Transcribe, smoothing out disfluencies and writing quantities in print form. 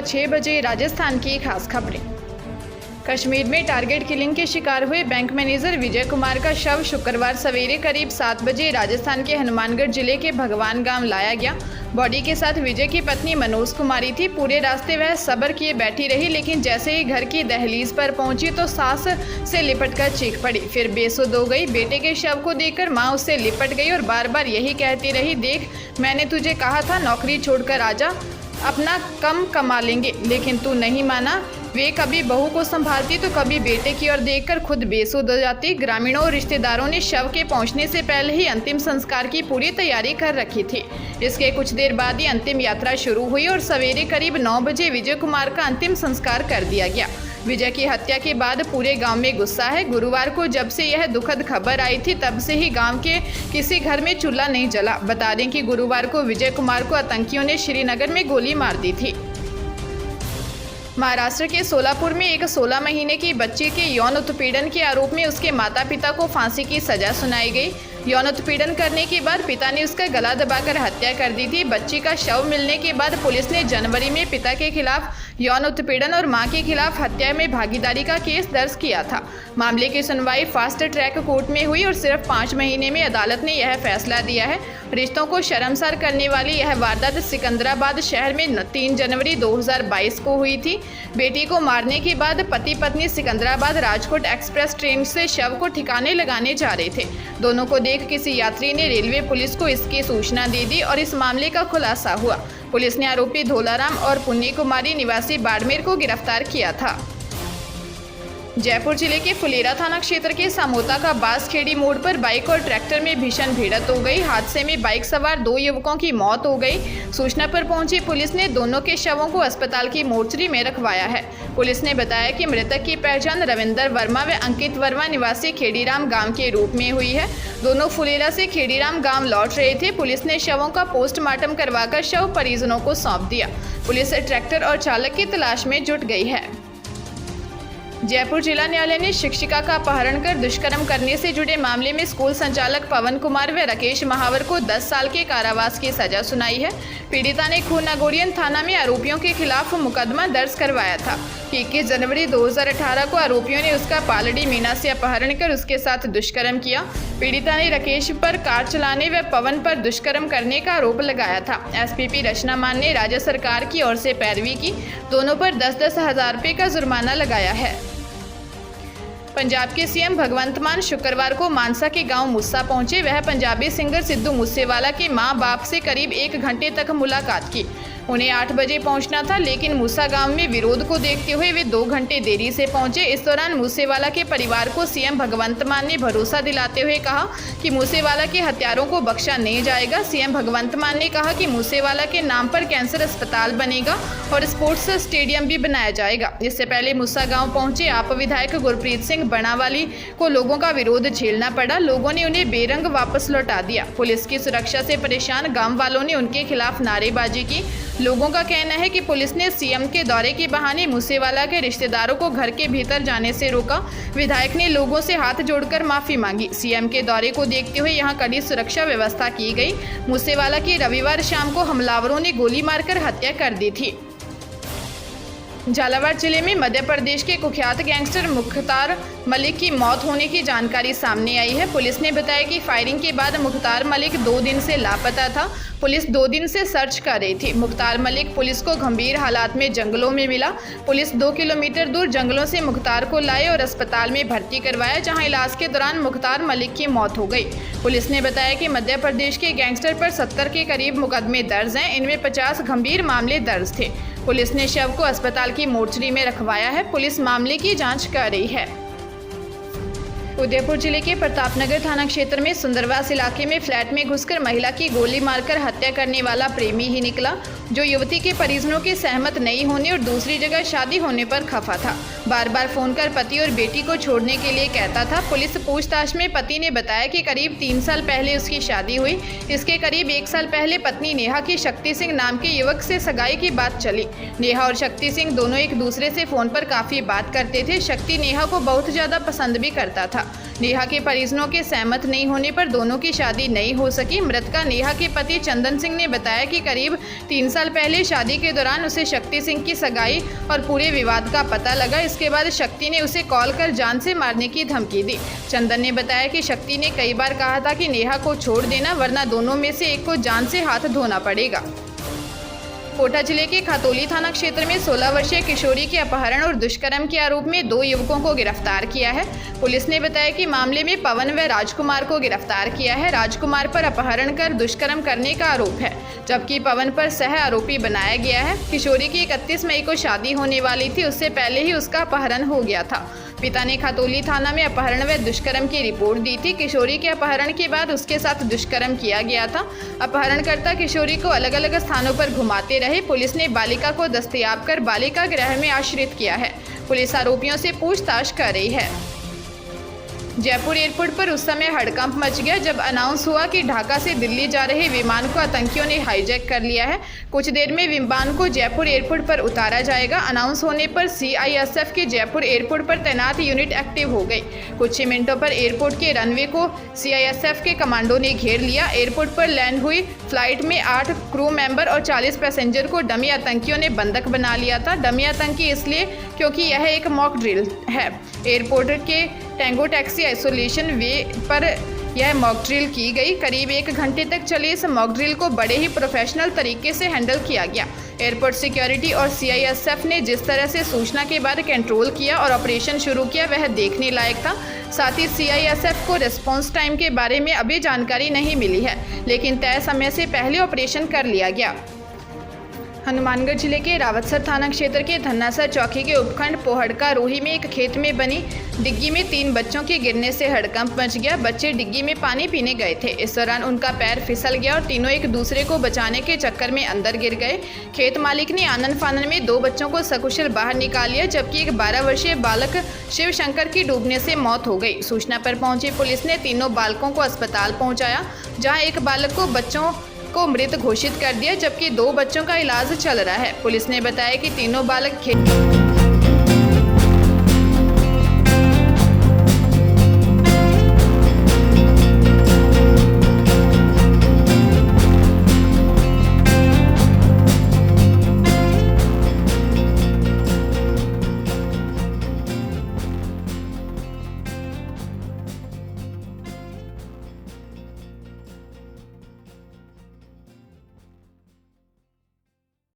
सुबह 6 बजे। राजस्थान की खास खबरें। कश्मीर में टारगेट किलिंग के शिकार हुए बैंक मैनेजर विजय कुमार का शव शुक्रवार सवेरे करीब 7 बजे राजस्थान के हनुमानगढ़ जिले के भगवान गांव लाया गया। बॉडी के साथ विजय की पत्नी मनोज कुमारी थी। पूरे रास्ते वह सब्र किए बैठी रही, लेकिन जैसे ही घर की दहलीज पर पहुंची तो सांस से लिपटकर चीख पड़ी, फिर बेसुध हो गई। बेटे के शव को देखकर मां उससे लिपट गई और बार बार यही कहती रही, देख मैंने तुझे कहा था नौकरी छोड़कर आजा, अपना कम कमा लेंगे, लेकिन तू नहीं माना। वे कभी बहू को संभालती तो कभी बेटे की ओर देखकर खुद बेसुध हो जाती। ग्रामीणों और रिश्तेदारों ने शव के पहुंचने से पहले ही अंतिम संस्कार की पूरी तैयारी कर रखी थी। इसके कुछ देर बाद ही अंतिम यात्रा शुरू हुई और सवेरे करीब 9 बजे विजय कुमार का अंतिम संस्कार कर दिया गया। विजय की हत्या के बाद पूरे गांव में गुस्सा है। गुरुवार को जब से यह दुखद खबर आई थी तब से ही गांव के किसी घर में चूल्हा नहीं जला। बता दें कि गुरुवार को विजय कुमार को आतंकियों ने श्रीनगर में गोली मार दी थी। महाराष्ट्र के सोलापुर में एक 16 महीने की बच्ची के यौन उत्पीड़न के आरोप में उसके माता पिता को फांसी की सजा सुनाई गई। यौन उत्पीड़न करने के बाद पिता ने उसका गला दबाकर हत्या कर दी थी। बच्ची का शव मिलने के बाद पुलिस ने जनवरी में पिता के खिलाफ यौन उत्पीड़न और मां के खिलाफ हत्या में भागीदारी का केस दर्ज किया था। मामले की सुनवाई फास्ट ट्रैक कोर्ट में हुई और सिर्फ 5 महीने में अदालत ने यह फैसला दिया है। रिश्तों को शर्मसार करने वाली यह वारदात सिकंदराबाद शहर में 3 जनवरी 2022 को हुई थी। बेटी को मारने के बाद पति पत्नी सिकंदराबाद राजकोट एक्सप्रेस ट्रेन से शव को ठिकाने लगाने जा रहे थे। दोनों को देख किसी यात्री ने रेलवे पुलिस को इसकी सूचना दे दी और इस मामले का खुलासा हुआ। पुलिस ने आरोपी धोलाराम और पुण्य कुमारी निवासी बाड़मेर को गिरफ्तार किया था। जयपुर जिले के फुलेरा थाना क्षेत्र के सामोता का बांसखेड़ी मोड़ पर बाइक और ट्रैक्टर में भीषण भिड़ंत हो गई। हादसे में बाइक सवार 2 युवकों की मौत हो गई। सूचना पर पहुंची पुलिस ने दोनों के शवों को अस्पताल की मोर्चरी में रखवाया है। पुलिस ने बताया कि मृतक की पहचान रविंदर वर्मा व अंकित वर्मा निवासी खेड़ीराम गांव के रूप में हुई है। दोनों फुलेरा से खेड़ीराम गांव लौट रहे थे। पुलिस ने शवों का पोस्टमार्टम करवाकर शव परिजनों को सौंप दिया। पुलिस ट्रैक्टर और चालक की तलाश में जुट गई है। जयपुर जिला न्यायालय ने शिक्षिका का अपहरण कर दुष्कर्म करने से जुड़े मामले में स्कूल संचालक पवन कुमार व राकेश महावर को 10 साल के कारावास की सजा सुनाई है। पीड़िता ने खूनागोरियन थाना में आरोपियों के खिलाफ मुकदमा दर्ज करवाया था कि 21 जनवरी 2018 को आरोपियों ने उसका पालड़ी मीना से अपहरण कर उसके साथ दुष्कर्म किया। पीड़िता ने राकेश पर कार चलाने व पवन पर दुष्कर्म करने का आरोप लगाया था। एसपीपी रचना मान ने राज्य सरकार की ओर से पैरवी की। दोनों पर 10-10 हजार रुपये का जुर्माना लगाया है। पंजाब के सीएम भगवंत मान शुक्रवार को मानसा के गांव मुस्सा पहुंचे। वह पंजाबी सिंगर सिद्धू मूसेवाला के मां बाप से करीब 1 घंटे तक मुलाकात की। उन्हें 8 बजे पहुंचना था, लेकिन मूसा गांव में विरोध को देखते हुए वे 2 घंटे देरी से पहुंचे। इस दौरान मूसेवाला के परिवार को सीएम भगवंत मान ने भरोसा दिलाते हुए कहा कि मूसेवाला के हत्यारों को बख्शा नहीं जाएगा। सीएम भगवंत मान ने कहा कि मूसेवाला के नाम पर कैंसर अस्पताल बनेगा और स्पोर्ट्स स्टेडियम भी बनाया जाएगा। इससे पहले मूसा गाँव पहुंचे आप विधायक गुरप्रीत सिंह बनावाली को लोगों का विरोध झेलना पड़ा। लोगों ने उन्हें बेरंग वापस लौटा दिया। पुलिस की सुरक्षा से परेशान गाँव वालों ने उनके खिलाफ नारेबाजी की। लोगों का कहना है कि पुलिस ने सीएम के दौरे के बहाने मूसेवाला के रिश्तेदारों को घर के भीतर जाने से रोका। विधायक ने लोगों से हाथ जोड़कर माफी मांगी। सीएम के दौरे को देखते हुए यहां कड़ी सुरक्षा व्यवस्था की गई। मूसेवाला की रविवार शाम को हमलावरों ने गोली मारकर हत्या कर दी थी। झालावाड़ जिले में मध्य प्रदेश के कुख्यात गैंगस्टर मुख्तार मलिक की मौत होने की जानकारी सामने आई है। पुलिस ने बताया कि फायरिंग के बाद मुख्तार मलिक 2 दिन से लापता था। पुलिस 2 दिन से सर्च कर रही थी। मुख्तार मलिक पुलिस को गंभीर हालात में जंगलों में मिला। पुलिस 2 किलोमीटर दूर जंगलों से मुख्तार को लाए और अस्पताल में भर्ती करवाया, जहां इलाज के दौरान मुख्तार मलिक की मौत हो गई। पुलिस ने बताया कि मध्य प्रदेश के गैंगस्टर पर 70 के करीब मुकदमे दर्ज हैं। इनमें 50 गंभीर मामले दर्ज थे। पुलिस ने शव को अस्पताल की मोर्चरी में रखवाया है। पुलिस मामले की जांच कर रही है। उदयपुर जिले के प्रतापनगर थाना क्षेत्र में सुंदरवास इलाके में फ्लैट में घुसकर महिला की गोली मारकर हत्या करने वाला प्रेमी ही निकला, जो युवती के परिजनों के सहमत नहीं होने और दूसरी जगह शादी होने पर खफा था। बार बार फोन कर पति और बेटी को छोड़ने के लिए कहता था। पुलिस पूछताछ में पति ने बताया कि करीब 3 साल पहले उसकी शादी हुई। इसके करीब 1 साल पहले पत्नी नेहा की शक्ति सिंह नाम के युवक से सगाई की बात चली। नेहा और शक्ति सिंह दोनों एक दूसरे से फोन पर काफी बात करते थे। शक्ति नेहा को बहुत ज्यादा पसंद भी करता था। था। नेहा के परिजनों के सहमत नहीं होने पर दोनों की शादी नहीं हो सकी। मृतका नेहा के पति चंदन सिंह ने बताया कि करीब 3 साल पहले शादी के दौरान उसे शक्ति सिंह की सगाई और पूरे विवाद का पता लगा। इसके बाद शक्ति ने उसे कॉल कर जान से मारने की धमकी दी। चंदन ने बताया कि शक्ति ने कई बार कहा था कि नेहा को छोड़ देना, वरना दोनों में से एक को जान से हाथ धोना पड़ेगा। कोटा जिले के खातौली थाना क्षेत्र में 16 वर्षीय किशोरी के अपहरण और दुष्कर्म के आरोप में 2 युवकों को गिरफ्तार किया है। पुलिस ने बताया कि मामले में पवन व राजकुमार को गिरफ्तार किया है। राजकुमार पर अपहरण कर दुष्कर्म करने का आरोप है, जबकि पवन पर सह आरोपी बनाया गया है। किशोरी की 31 मई को शादी होने वाली थी, उससे पहले ही उसका अपहरण हो गया था। पिता ने खातौली थाना में अपहरण व दुष्कर्म की रिपोर्ट दी थी। किशोरी के अपहरण के बाद उसके साथ दुष्कर्म किया गया था। अपहरणकर्ता किशोरी को अलग अलग स्थानों पर घुमाते रहे। पुलिस ने बालिका को दस्तयाब कर बालिका गृह में आश्रित किया है। पुलिस आरोपियों से पूछताछ कर रही है। जयपुर एयरपोर्ट पर उस समय हड़कंप मच गया जब अनाउंस हुआ कि ढाका से दिल्ली जा रहे विमान को आतंकियों ने हाईजैक कर लिया है। कुछ देर में विमान को जयपुर एयरपोर्ट पर उतारा जाएगा। अनाउंस होने पर सीआईएसएफ की जयपुर एयरपोर्ट पर तैनात यूनिट एक्टिव हो गई। कुछ ही मिनटों पर एयरपोर्ट के रनवे को सीआईएसएफ के कमांडो ने घेर लिया। एयरपोर्ट पर लैंड हुई फ्लाइट में 8 क्रू मेंबर और 40 पैसेंजर को डमी आतंकियों ने बंधक बना लिया था। डमी आतंकी इसलिए क्योंकि यह एक मॉक ड्रिल है। एयरपोर्ट के टैंगो टैक्सी आइसोलेशन वे पर यह मॉक ड्रिल की गई। करीब 1 घंटे तक चली इस मॉक ड्रिल को बड़े ही प्रोफेशनल तरीके से हैंडल किया गया। एयरपोर्ट सिक्योरिटी और सीआईएसएफ ने जिस तरह से सूचना के बाद कंट्रोल किया और ऑपरेशन शुरू किया, वह देखने लायक था। साथ ही सीआईएसएफ को रिस्पांस टाइम के बारे में अभी जानकारी नहीं मिली है, लेकिन तय समय से पहले ऑपरेशन कर लिया गया। हनुमानगढ़ जिले के रावतसर थाना क्षेत्र के धन्नासर चौकी के उपखंड पोहड़का रोही में एक खेत में बनी डिग्गी में 3 बच्चों के गिरने से हड़कंप मच गया। बच्चे डिग्गी में पानी पीने गए थे। इस दौरान उनका पैर फिसल गया और तीनों एक दूसरे को बचाने के चक्कर में अंदर गिर गए। खेत मालिक ने आनन फानन में 2 बच्चों को सकुशल बाहर निकाल लिया, जबकि एक 12 वर्षीय बालक शिव शंकर की डूबने से मौत हो गई। सूचना पर पहुंची पुलिस ने तीनों बालकों को अस्पताल पहुंचाया, जहां एक बालक को बच्चों को मृत घोषित कर दिया, जबकि 2 बच्चों का इलाज चल रहा है। पुलिस ने बताया कि तीनों बालक